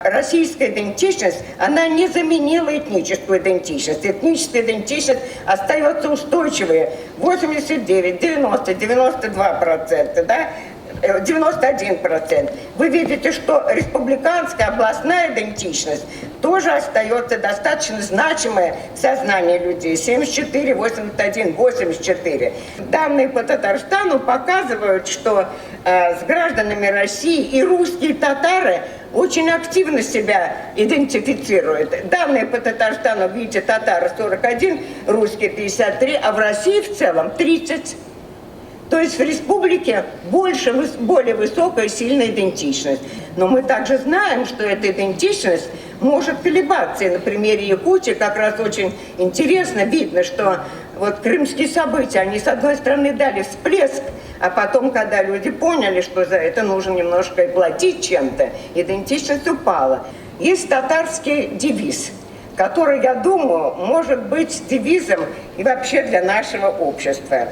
Российская идентичность, она не заменила этническую идентичность. Этническая идентичность остается устойчивой. 89, 90, 92%, да? 91%. Вы видите, что республиканская областная идентичность тоже остается достаточно значимая в сознании людей. 74, 81, 84. Данные по Татарстану показывают, что с гражданами России и русские татары очень активно себя идентифицируют. Данные по Татарстану, видите, татары 41, русские 53, а в России в целом 30. То есть в республике более высокая сильная идентичность. Но мы также знаем, что эта идентичность может колебаться. И на примере Якутии как раз очень интересно видно, что вот крымские события, они с одной стороны дали всплеск, а потом, когда люди поняли, что за это нужно немножко и платить чем-то, идентичность упала. Есть татарский девиз, который, я думаю, может быть девизом и вообще для нашего общества.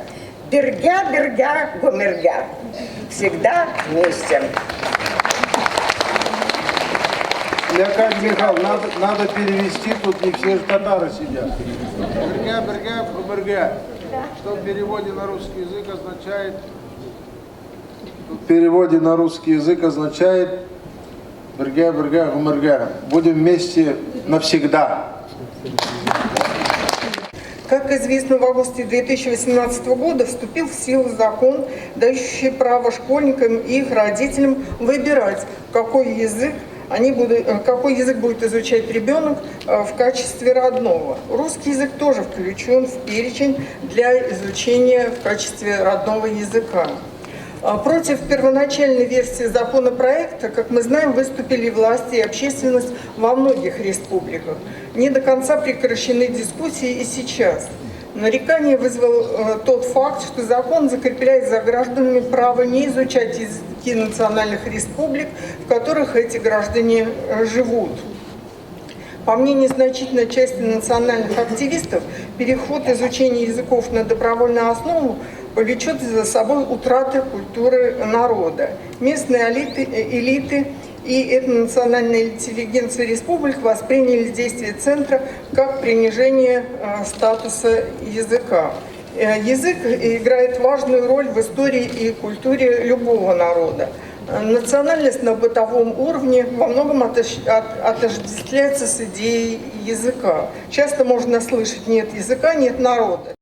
Бергя, бергя, гомергя. Всегда вместе. Леокадий Михайлович, надо перевести, тут не все же татары сидят. Бергя, бергя, гомергя. Что в переводе на русский язык означает? В переводе на русский язык означает бергя, бергя, гомергя. Будем вместе навсегда. Как известно, в августе 2018 года вступил в силу закон, дающий право школьникам и их родителям выбирать, какой язык будет изучать ребенок в качестве родного. Русский язык тоже включен в перечень для изучения в качестве родного языка. Против первоначальной версии законопроекта, как мы знаем, выступили власти и общественность во многих республиках. Не до конца прекращены дискуссии и сейчас. Нарекание вызвал тот факт, что закон закрепляет за гражданами право не изучать языки национальных республик, в которых эти граждане живут. По мнению значительной части национальных активистов, переход изучения языков на добровольную основу повлечет за собой утраты культуры народа. Местные элиты и этнонациональная интеллигенция республик восприняли действия Центра как принижение статуса языка. Язык играет важную роль в истории и культуре любого народа. Национальность на бытовом уровне во многом отождествляется с идеей языка. Часто можно слышать: нет языка, нет народа.